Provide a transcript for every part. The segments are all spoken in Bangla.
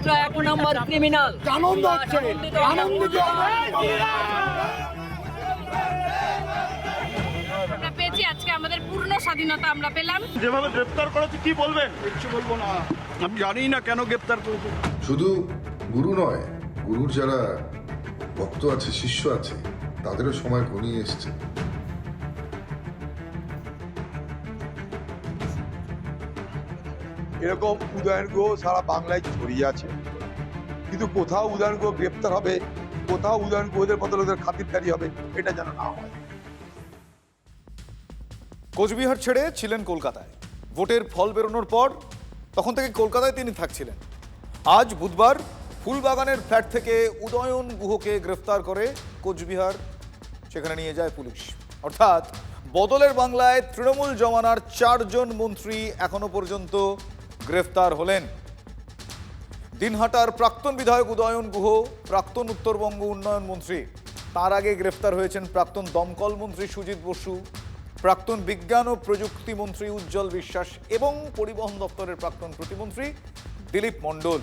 মাত্র 1 নম্বর ক্রিমিনাল। আনন্দ হচ্ছে, আনন্দিত। আমরা পেয়েছি আজকে আমাদের পূর্ণ স্বাধীনতা আমরা পেলাম। যেভাবে গ্রেপ্তার করেছে কি বলবেন? কিছু বলবো না, আমি জানি না কেন গ্রেপ্তার করেছে। শুধু গুরু নয়, গুরুর যারা ভক্ত আছে, শিষ্য আছে, তাদেরও সময় ঘনিয়ে এসছে। এরকম উদয়ন গুহ সারা বাংলায় ছড়িয়ে আছে, কিন্তু কোথাও উদয়ন গুহ গ্রেপ্তার হবে, কোথাও উদয়ন গুহদের বদলে খাতিরদারি হবে, এটা যেন না হয়। কোচবিহার ছেড়ে ছিলেন কলকাতায়। ভোটের ফল বেরোনোর পর তখন থেকে কলকাতায় তিনি থাকছিলেন। আজ বুধবার ফুলবাগানের ফ্ল্যাট থেকে উদয়ন গুহকে গ্রেফতার করে কোচবিহার, সেখানে নিয়ে যায় পুলিশ। অর্থাৎ বদলের বাংলায় তৃণমূল জমানার 4 জন মন্ত্রী এখনো পর্যন্ত গ্রেফতার হলেন। দিনহাটার প্রাক্তন বিধায়ক উদয়ন গুহ, প্রাক্তন উত্তরবঙ্গ উন্নয়ন মন্ত্রী। তার আগে গ্রেফতার হয়েছেন প্রাক্তন দমকল মন্ত্রী সুজিত বসু, প্রাক্তন বিজ্ঞান ও প্রযুক্তি মন্ত্রী উজ্জ্বল বিশ্বাস এবং পরিবহন দপ্তরের প্রাক্তন প্রতিমন্ত্রী দিলীপ মণ্ডল।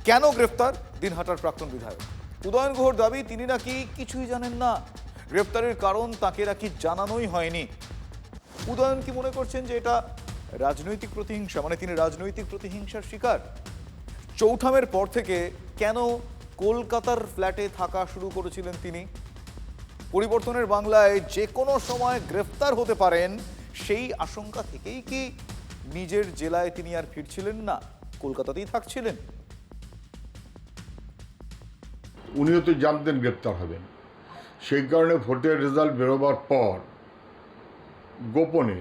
কেন গ্রেফতার দিনহাটার প্রাক্তন বিধায়ক? উদয়ন গুহর দাবি তিনি নাকি কিছুই জানেন না, গ্রেফতারের কারণ তাকে নাকি জানানোই হয়নি। উদয়ন কি মনে করছেন যে এটা রাজনৈতিক প্রতিহিংসা, মানে তিনি রাজনৈতিক প্রতিহিংসার শিকার? চৌঠামের পর থেকে কেন কলকাতার ফ্ল্যাটে থাকা শুরু করেছিলেন তিনি? পরিবর্তনের বাংলায় যে কোনো সময় গ্রেফতার হতে পারেন সেই আশঙ্কা থেকেই কি নিজের জেলায় তিনি আর ফিরছিলেন না, কলকাতাতেই থাকছিলেন? উনিও তো জানতেন গ্রেপ্তার হবেন, সেই কারণে ভোটের রেজাল্ট বেরোবার পর গোপনে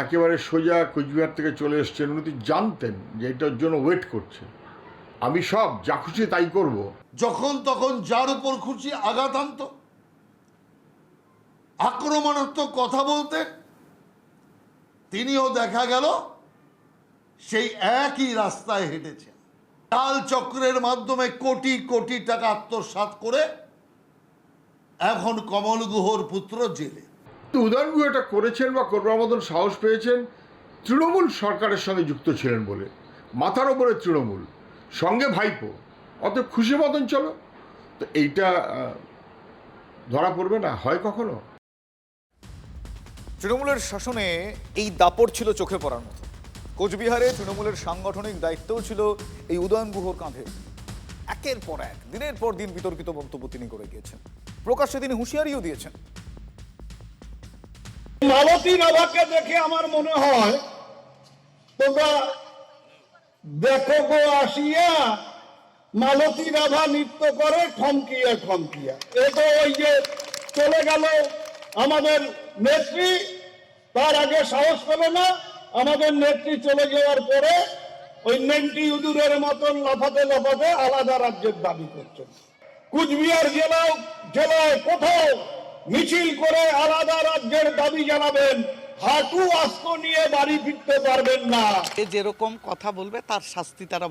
একেবারে সোজা কোচবিহার থেকে চলে এসছেন। উনি তো জানতেন যে এটার জন্য ওয়েট করছে, আমি সব যা খুশি তাই করব। যখন তখন যার উপর খুশি আঘাত আনত, আক্রমণাত্মক কথা বলতেন। তিনিও দেখা গেল সেই একই রাস্তায় হেঁটেছেন। কাল চক্রের মাধ্যমে কোটি কোটি টাকা আত্মসাৎ করে এখন কমল গুহর পুত্র জেলে। তো উদয়ন গুহ এটা করেছেন বা করবার মতন সাহস পেয়েছেন তৃণমূল সরকারের সঙ্গে যুক্ত ছিলেন বলে। মাথার ওপরে তৃণমূল, সঙ্গে ভাইপো, অত খুশি মতন চলো। তো এইটা ধরা পড়বে না হয় কখনো? তৃণমূলের শাসনে এই দাপট ছিল চোখে পড়ার মতো। কোচবিহারে তৃণমূলের সাংগঠনিক দায়িত্বও ছিল এই উদয়ন গুহর কাঁধে। একের পর এক, দিনের পর দিন বিতর্কিত বক্তব্য তিনি করে গিয়েছেন। প্রকাশ্যে তিনি হুঁশিয়ারিও দিয়েছেন। মালতী রাভাকে দেখে আমার মনে হয় তোমরা দেখো গো আসিয়া মালতী রাভা নৃত্য করে ঠমকিয়া ঠমকিয়া। এ তো ওই যে চলে গেল আমাদের নেত্রী, তার আগে সাহস পেল না। আমাদের নেত্রী চলে যাওয়ার পরে ওই নেংটি ইঁদুরের মতন লাফাতে লাফাতে আলাদা রাজ্যের দাবি করছেন। কুচবিহার জেলায় কোথাও মিছিল করে আলাদা রাজ্যের দাবি জানাবেন, হাঁটু আস্ত নিয়ে বাড়ি ফিরতে পারবেন না। যেরকম কথা বলবে তার শাস্তি তারা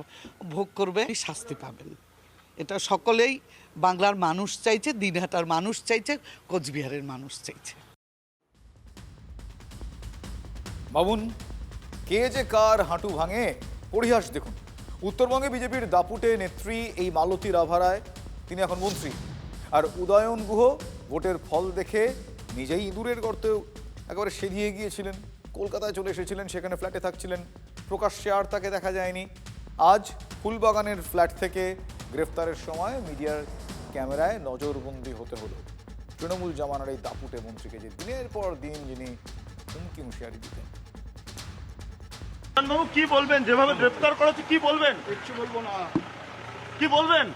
ভোগ করবে, শাস্তি পাবেন। এটা সকলেই বাংলার মানুষ চাইছে, দিনহাটার মানুষ চাইছে, কোচবিহারের মানুষ চাইছে। বাবুন, কে যে কার হাঁটু ভাঙে পরিহাস দেখুন। উত্তরবঙ্গে বিজেপির দাপুটে নেত্রী এই মালতী রাভা রায়, তিনি এখন মন্ত্রী। আর উদয়ন গুহ ভোটের ফল দেখে নিজেই ইঁদুরের গর্তেও একেবারে সেরিয়ে গিয়েছিলেন, কলকাতায় চলে এসেছিলেন, সেখানে ফ্ল্যাটে থাকছিলেন, প্রকাশ্যে আর তাকে দেখা যায়নি। আজ ফুলবাগানের ফ্ল্যাট থেকে গ্রেফতারের সময় মিডিয়ার ক্যামেরায় নজরবন্দি হতে হলো তৃণমূল জামানার এই দাপুটে মন্ত্রীকে, যে দিনের পর দিন যিনি হুমকি হুঁশিয়ারি দিতেন। বাবু কি বলবেন? যেভাবে গ্রেপ্তার করেছে কি বলবেন? কিছু বলবো না, কি বলবেন?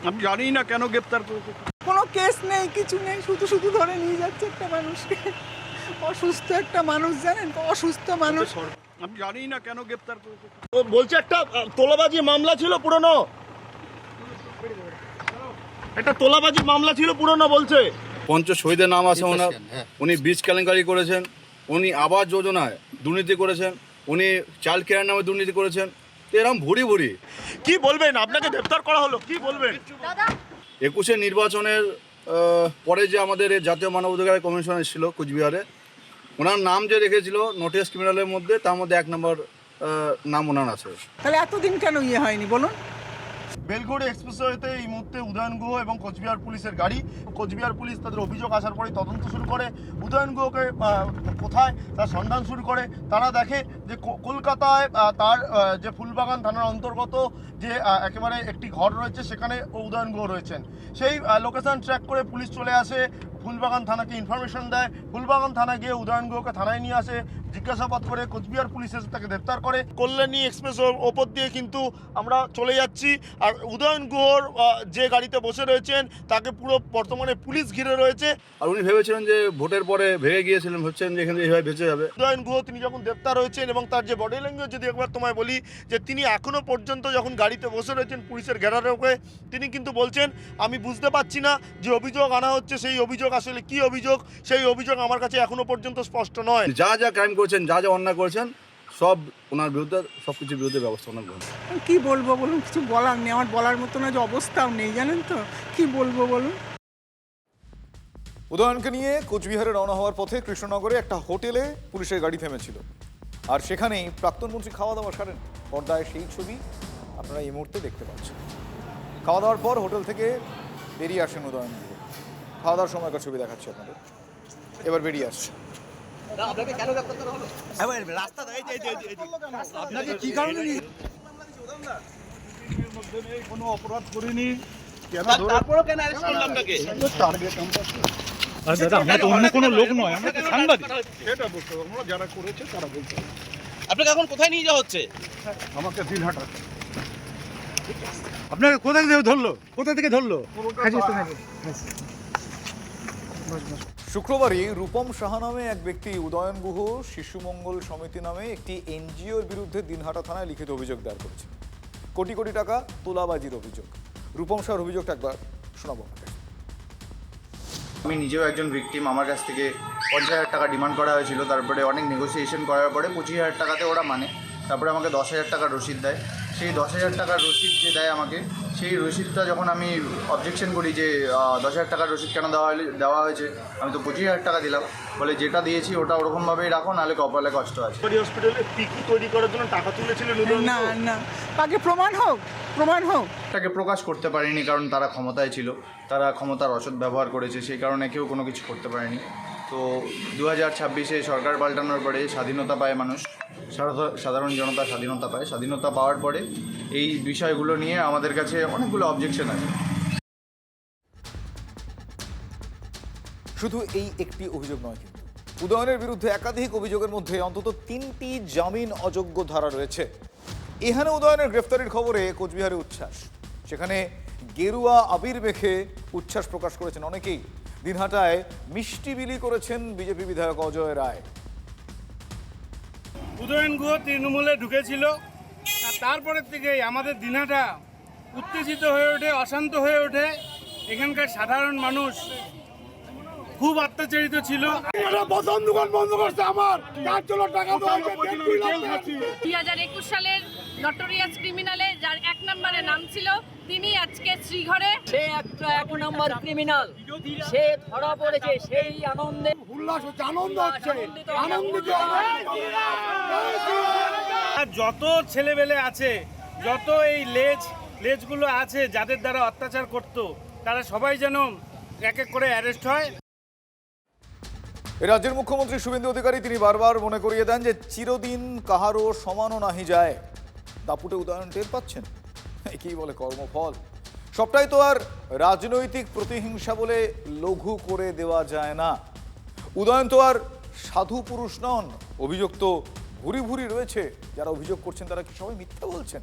আমি জানি না কেন গ্রেপ্তার করেছে। কোনো কেস নেই, কিছু নেই, শুধু শুধু ধরে নিয়ে যাচ্ছে একটা মানুষকে। অসুস্থ একটা মানুষ, জানেন তো, অসুস্থ মানুষ। আমি জানি না কেন গ্রেপ্তার করেছে। ও বলছে একটা তোলাবাজি মামলা ছিল পুরনো, একটা তোলাবাজি মামলা ছিল পুরনো বলছে। শহীদের নাম আছে ওনার, উনি বীজ কেলেঙ্কারি করেছেন, উনি আবাস যোজনায় দুর্নীতি করেছেন, উনি চাইল্ড কেয়ার নামে দুর্নীতি করেছেন, এরকম ভুরি ভুরি। কি বলবেন? আপনাকে গ্রেপ্তার করা হলো, কি বলবেন? 21-এর নির্বাচনের পরে যে আমাদের জাতীয় মানবাধিকার কমিশন ছিল কোচবিহারে, ওনার নাম যে রেখেছিল নোটিশ ক্রিমিনালের মধ্যে, তার মধ্যে 1 নম্বর নাম ওনার আছে। তাহলে এতদিন কেন হয়নি বলুন? বেলঘড়ি এক্সপ্রেসওয়েতে এই মুহূর্তে উদয়ন গুহ এবং কোচবিহার পুলিশের গাড়ি। কোচবিহার পুলিশ তাদের অভিযোগ আসার পরে তদন্ত শুরু করে। উদয়ন গুহকে কোথায় তার সন্ধান শুরু করে। তারা দেখে যে কলকাতায় তার যে ফুলবাগান থানার অন্তর্গত যে একেবারে একটি ঘর রয়েছে, সেখানে উদয়ন গুহ রয়েছেন। সেই লোকেশন ট্র্যাক করে পুলিশ চলে আসে, ফুলবাগান থানাকে ইনফরমেশন দেয়। ফুলবাগান থানা গিয়ে উদয়ন গুহকে থানায় নিয়ে আসে, জিজ্ঞাসাবাদ করে। কোচবিহার পুলিশ এসে তাকে গ্রেপ্তার করে। কল্যাণী এক্সপ্রেস ওপর দিয়ে কিন্তু আমরা চলে যাচ্ছি, আর উদয়ন গুহর যে গাড়িতে বসে রয়েছেন তাকে পুরো বর্তমানে পুলিশ ঘিরে রয়েছে। আর উনি ভেবেছিলেন যে ভোটের পরে ভেঙে গিয়েছিলেন, ভাবছেন যে এখানে এইভাবে বেঁচে যাবে। উদয়ন গুহ তিনি যখন গ্রেপ্তার হয়েছেন এবং তার যে বডি ল্যাঙ্গুয়েজ যদি একবার তোমায় বলি, যে তিনি এখনো পর্যন্ত যখন গাড়িতে বসে রয়েছেন পুলিশের ঘেরাটোকে, তিনি কিন্তু বলছেন আমি বুঝতে পারছি না যে অভিযোগ আনা হচ্ছে সেই অভিযোগ আসলে কি অভিযোগ, সেই অভিযোগ আমার কাছে এখনো পর্যন্ত স্পষ্ট নয়। যা যা ক্রাইম করেছেন, যা যা অন্যায় করেছেন, সব ওনার বিরুদ্ধে, সব কিছুর বিরুদ্ধে ব্যবস্থা ওনার গ্রহণ। কি বলবো বলুন, কিছু বলার নেই। আমার বলার মতো না, যে অবস্থাও নেই, জানেন তো কি বলবো বলুন। উদয়নকে নিয়ে কোচবিহারে রওনা হওয়ার পথে কৃষ্ণনগরে একটা হোটেলে পুলিশের গাড়ি থেমেছিল, আর সেখানেই প্রাক্তন মন্ত্রী খাওয়া দাওয়া সারেন। পর্দায় সেই ছবি আপনারা এই মুহূর্তে দেখতে পাচ্ছেন। খাওয়া দাওয়ার পর হোটেল থেকে বেরিয়ে আসেন উদয়ন গুহ। খাওয়া দাওয়ার সময়কার ছবি দেখাচ্ছি আপনাদের। এবার বেরিয়ে আসছে। কোনো অপরাধ করিনি, যারা করেছে তারা বলতে। আপনাকে এখন কোথায় নিয়ে যাওয়া হচ্ছে? আমাকে দিনহাটা। আপনাকে কোথা থেকে ধরলো? কোথা থেকে ধরলো? শুক্রবারই রূপম সাহা নামে এক ব্যক্তি উদয়ন গুহ শিশু মঙ্গল সমিতি নামে একটি এনজিওর বিরুদ্ধে দিনহাটা থানায় লিখিত অভিযোগ দায়ের করেছে। কোটি কোটি টাকা তোলাবাজির অভিযোগ। রূপম সাহার অভিযোগটা একবার শোনাবো। আমি নিজেও একজন ভিকটিম। আমার কাছ থেকে 50,000 টাকা ডিমান্ড করা হয়েছিল, তারপরে অনেক নেগোসিয়েশন করার পরে 25,000 টাকাতে ওরা মানে, তারপরে আমাকে 10,000 টাকার রসিদ দেয়। সেই 10,000 টাকার রসিদ যে দেয় আমাকে, সেই রসিদটা যখন আমি অবজেকশন করি যে 10,000 টাকার রসিদ কেন দেওয়া হয়েছে, আমি তো 25,000 টাকা দিলাম, বলে যেটা দিয়েছি ওটা ওরকমভাবেই রাখো, নাহলে কপালে কষ্ট আছে। হসপিটালে পিকু তৈরি করার জন্য টাকা তুলেছিলেন। না না, তাকে প্রমাণ হোক, প্রমাণ হোক। তাকে প্রকাশ করতে পারিনি কারণ তারা ক্ষমতায় ছিল, তারা ক্ষমতার অসৎ ব্যবহার করেছে, সেই কারণে কেউ কোনো কিছু করতে পারেনি। তো 2026-এ সরকার পাল্টানোর পরে স্বাধীনতা পায় মানুষ, সাধারণ জনতা স্বাধীনতা পায়। স্বাধীনতা পাওয়ার পরে এই বিষয়গুলো নিয়ে আমাদের কাছে অনেকগুলো অবজেকশন আছে। শুধু এই একটি অভিযোগ নয়, কিন্তু উদয়নের বিরুদ্ধে একাধিক অভিযোগের মধ্যে অন্তত 3টি জামিন অযোগ্য ধারা রয়েছে। এখানে উদয়নের গ্রেফতারির খবরে কোচবিহারে উচ্ছ্বাস। সেখানে গেরুয়া আবির মেখে উচ্ছ্বাস প্রকাশ করেছেন অনেকেই। দিনহাটায় মিষ্টি বিলি করেছেন বিজেপি বিধায়ক অজয় রায়। উদয়ন গুহ তৃণমূলে ঢুকেছিল, আর তারপরের থেকেই আমাদের দিনহাটা উত্তেজিত হয়ে ওঠে, অশান্ত হয়ে ওঠে। এখানকার সাধারণ মানুষ খুব অত্যাচারিত ছিল। 2021 সালের নটোরিয়াস ক্রিমিনালে যার 1 নম্বরে নাম ছিল, তিনি আজকে শ্রীঘরে। সে একটা 1 নম্বর ক্রিমিনাল, সে ধরা পড়েছে। সেই আনন্দে উল্লাস হচ্ছে, আনন্দ হচ্ছে, আনন্দিত। যত ছেলেবেলে আছে, যত এই লেজগুলো আছে যাদের দ্বারা অত্যাচার করত, তারা সবাই যেন এক এক করে অ্যারেস্ট হয়। রাজ্যের মুখ্যমন্ত্রী শুভেন্দু অধিকারী তিনি বারবার মনে করিয়ে দেন যে চিরদিন কাহারও সমানও নাহি যায়। দাপুটে উদয়ন টের পাচ্ছেন, একেই বলে কর্মফল। সবটাই তো আর রাজনৈতিক প্রতিহিংসা বলে লঘু করে দেওয়া যায় না। উদয়ন তো আর সাধু পুরুষ নন। অভিযোগ তো ভুরি ভুরি রয়েছে। যারা অভিযোগ করছেন তারা কি সবাই মিথ্যা বলছেন?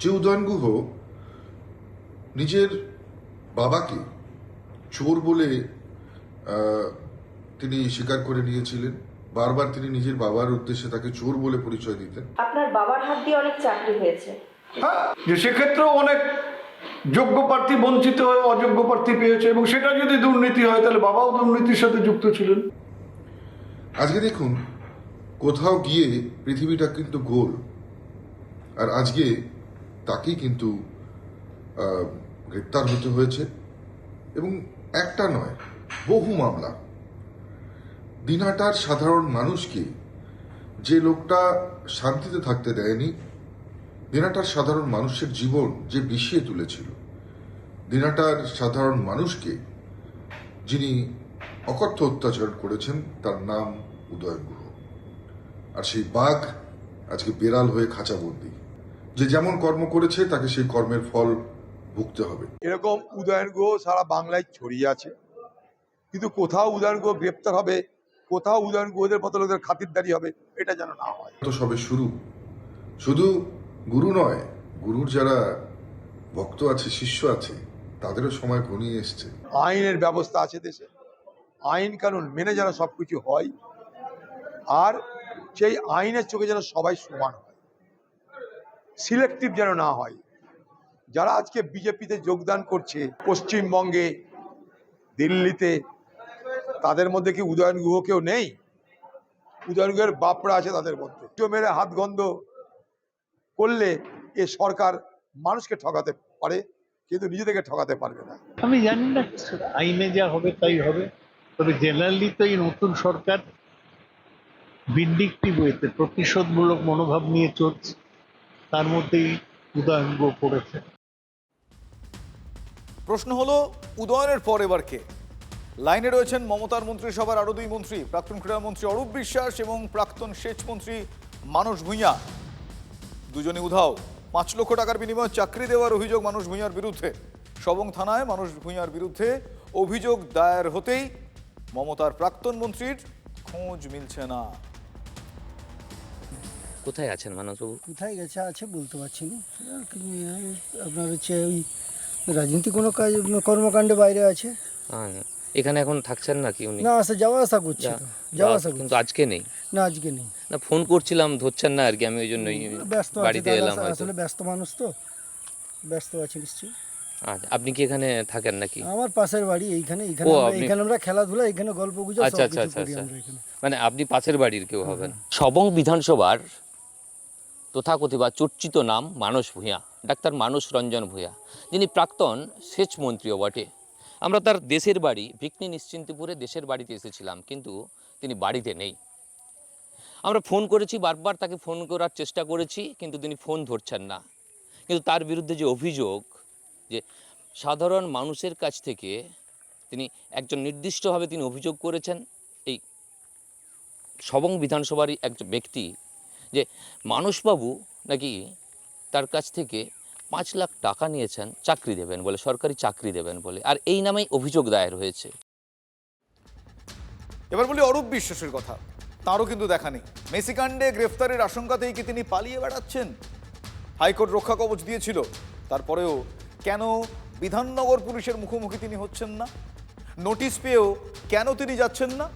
যে উদয়ন গুহ নিজের বাবাকে চোর বলে তিনি স্বীকার করে নিয়েছিলেন, বারবার তিনি নিজের বাবার উদ্দেশ্যে তাকে চোর বলে পরিচয় দিতেন। আপনার বাবার হাত দিয়ে অনেক চাকরি হয়েছে, হ্যাঁ, যে সেক্ষেত্রেও অনেক যোগ্য প্রার্থী বঞ্চিত হয়ে অযোগ্য প্রার্থী পেয়েছে, এবং সেটা যদি দুর্নীতি হয় তাহলে বাবাও দুর্নীতির সাথে যুক্ত ছিলেন। আজকে দেখুন, কোথাও গিয়ে পৃথিবীটা কিন্তু গোল, আর আজকে তাকেই কিন্তু গ্রেপ্তার হতে হয়েছে, এবং একটা নয়, বহু মামলা। দিনহাটার সাধারণ মানুষকে যে লোকটা শান্তিতে থাকতে দেয়নি, দিনাটার সাধারণ মানুষের জীবন যে বিষিয়ে তুলেছিল, দিনাটার সাধারণ মানুষকে যিনি অকথ্য অত্যাচার করেছেন, তার নাম উদয়ন গুহ। আর সেই বাঘ আজকে বেড়াল হয়ে খাঁচাবন্দি। যে যেমন কর্ম করেছে তাকে সেই কর্মের ফল ভুগতে হবে। এরকম উদয়ন গুহ সারা বাংলায় ছড়িয়ে আছে, কিন্তু কোথাও উদয়ন গুহ গ্রেপ্তার হবে, কোথাও উদয়ন গুহদের মতো লোকদের খাতিরদারি হবে, এটা যেন না হয়। তো সবে শুরু। শুধু গুরু নয়, গুরুর যারা ভক্ত আছে, শিষ্য আছে, তাদেরও সময় ঘনিয়ে এসছে। আইনের ব্যবস্থা আছে দেশে, আইন কানুন মেনে যেন সবকিছু হয়, আর সেই আইনের চোখে যেন সবাই সমান হয়, সিলেক্টিভ যেন না হয়। যারা আজকে বিজেপিতে যোগদান করছে পশ্চিমবঙ্গে, দিল্লিতে, তাদের মধ্যে কি উদয়ন গুহ কেউ নেই? উদয়ন গুহের বাপরা আছে তাদের মধ্যে। কেউ মেরে হাত গন্ধ করলে এ সরকার মানুষকে ঠকাতে পারে, কিন্তু নিজেদেরকে ঠকাতে পারবে না। আমি জানি না, আইনে যা হবে তাই হবে। তবে জেনারেলি তো এই নতুন সরকার ভিন্ডিকটিভ ওয়েতে, প্রতিশোধমূলক মনোভাব নিয়ে চলছে, তার মধ্যেই উদয়ন গুহ পড়েছে। প্রশ্ন হলো, উদয়নের পর এবার কে? লাইনে রয়েছেন মমতার মন্ত্রিসভার আরো দুই মন্ত্রী, প্রাক্তন ক্রীড়ামন্ত্রী অরূপ বিশ্বাস এবং প্রাক্তন সেচ মন্ত্রী মানস ভূঁইয়া। দুজনে উধাও। 5 লক্ষ টাকার বিনিময়ে চাকরি দেওয়ার অভিযোগ মানস ভূঁইয়ার বিরুদ্ধে। সবং থানায় মানস ভূঁইয়ার বিরুদ্ধে অভিযোগ দায়ের হতেই মমতার প্রাক্তন মন্ত্রীর খোঁজ মিলছে না। কোথায় আছেন মানসবাবু? কোথায় গেছে আছে বলতে পারছি না। আপনার হচ্ছে ওই রাজনীতি কোনো কাজ কর্মকাণ্ডে বাইরে আছে। এখানে এখন থাকছেন নাকি উনি? না, যাওয়া আসা করছে তো, যাওয়া আসা কিন্তু আজকে নেই। না, আজকে নেই। না, ফোন করছিলাম ধরছেন না আর কি, আমি ওই জন্যই বাড়িতে এলাম। আসলে ব্যস্ত মানুষ তো, ব্যস্ত আছে নিশ্চয়ই। আচ্ছা, আপনি কি এখানে থাকেন নাকি? আমার পাশের বাড়ি এইখানে। এখানে আমরা খেলাধুলা, এখানে গল্প গুজব সব কিছু করি আমরা এখানে। মানে আপনি পাশের বাড়ির কেউ হবেন। সবং বিধানসভার তথাকথিত বা চর্চিত নাম মানস ভূঁইয়া, ডাক্তার মানস রঞ্জন ভূঁইয়া, যিনি প্রাক্তন সেচ মন্ত্রীও বটে। আমরা তার দেশের বাড়ি ভিকনি নিশ্চিন্তপুরে দেশের বাড়িতে এসেছিলাম, কিন্তু তিনি বাড়িতে নেই। আমরা ফোন করেছি, বারবার তাকে ফোন করার চেষ্টা করেছি, কিন্তু তিনি ফোন ধরছেন না। কিন্তু তার বিরুদ্ধে যে অভিযোগ, যে সাধারণ মানুষের কাছ থেকে তিনি একজন নির্দিষ্টভাবে তিনি অভিযোগ করেছেন, এই সবং বিধানসভারই একজন ব্যক্তি, যে মানসবাবু নাকি তার কাছ থেকে 5 লাখ টাকা নিয়েছেন চাকরি দেবেন বলে, সরকারি চাকরি দেবেন বলে, আর এই নামেই অভিযোগ দায়ের হয়েছে। এবার বলি অরূপ বিশ্বাসের কথা। তারও কিন্তু দেখা নেই। মেসিকাণ্ডে গ্রেফতারের আশঙ্কাতেই কি তিনি পালিয়ে বেড়াচ্ছেন? হাইকোর্ট রক্ষা কবচ দিয়েছিল, তারপরেও কেন বিধাননগর পুলিশের মুখোমুখি তিনি হচ্ছেন না? নোটিশ পেয়েও কেন তিনি যাচ্ছেন না?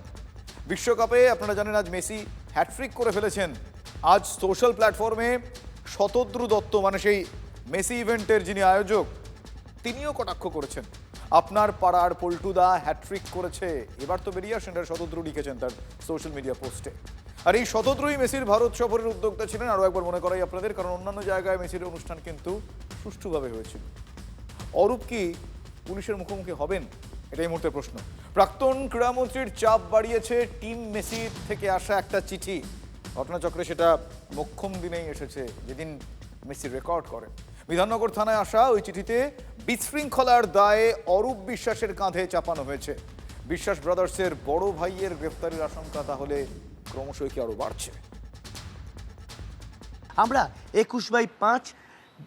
বিশ্বকাপে আপনারা জানেন আজ মেসি হ্যাটট্রিক করে ফেলেছেন। আজ সোশ্যাল প্ল্যাটফর্মে শতদ্রু দত্ত, মানে সেই মেসি ইভেন্টের যিনি আয়োজক, তিনিও কটাক্ষ করেছেন। আপনার পাড়ার পল্টুদা হ্যাটট্রিক করেছে, এবার তো বেরিয়ে আসেন, শতদ্রু লিখেছেন তার সোশ্যাল মিডিয়া পোস্টে। আর এই শতদ্রুই মেসির ভারত সফরের উদ্যোক্তা ছিলেন। আরও একবার মনে করাই আপনাদের, কারণ অন্যান্য জায়গায় মেসির অনুষ্ঠান কিন্তু সুষ্ঠুভাবে হয়েছিল। অরূপ কি পুলিশের মুখোমুখি হবেন? এটাই মুহূর্তের প্রশ্ন। প্রাক্তন ক্রীড়ামন্ত্রীর চাপ বাড়িয়েছে টিম মেসির থেকে আসা একটা চিঠি। ঘটনাচক্রে সেটা মোক্ষম দিনেই এসেছে, যেদিন মেসি রেকর্ড করেন। বিধাননগর থানায় আসা ওই চিঠিতে বিশৃঙ্খলার দায়ে অরূপ বিশ্বাসের কাঁধে চাপানো হয়েছে। বিশ্বাস ব্রাদার্সের বড় ভাইয়ের গ্রেফতারের আশঙ্কা তাহলে ক্রমশই কি আরো বাড়ছে? আমরা 21/5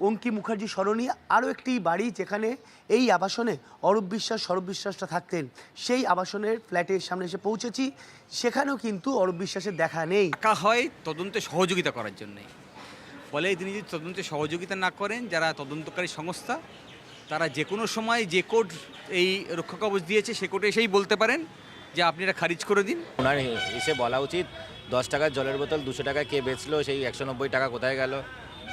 বঙ্কিম মুখার্জি সরণি আরও একটি বাড়ি, যেখানে এই আবাসনে অরূপ বিশ্বাস, সৌরভ বিশ্বাসটা থাকতেন, সেই আবাসনের ফ্ল্যাটের সামনে এসে পৌঁছেছি। সেখানেও কিন্তু অরূপ বিশ্বাসের দেখা নেই। টাকা হয় তদন্তে সহযোগিতা করার জন্যে, ফলে তিনি যদি তদন্তে সহযোগিতা না করেন, যারা তদন্তকারী সংস্থা, তারা যে কোনো সময় যে কোর্ট এই রক্ষা কবচ দিয়েছে সে কোর্টে এসেই বলতে পারেন যে আপনি এটা খারিজ করে দিন। ওনার এসে বলা উচিত 10 টাকার জলের বোতল 200 টাকা কে বেচলো, সেই 190 টাকা কোথায় গেল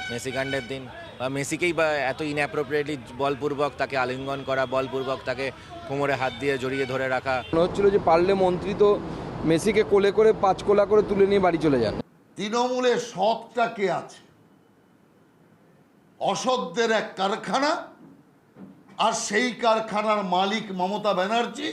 মেসি কাণ্ডের দিন। বা মেসিকেই বা এত ইনঅ্যাপ্রোপ্রিয়েটলি বলপূর্বক তাকে আলিঙ্গন করা, বলপূর্বক তাকে কোমরে হাত দিয়ে জড়িয়ে ধরে রাখা। মনে হচ্ছিল যে পারলে মন্ত্রী তো মেসিকে কোলে করে 5 কোলা করে তুলে নিয়ে বাড়ি চলে যান। তৃণমূলে সৎটা কে আছে? অসৎদের এক কারখানা, আর সেই কারখানার মালিক মমতা ব্যানার্জি।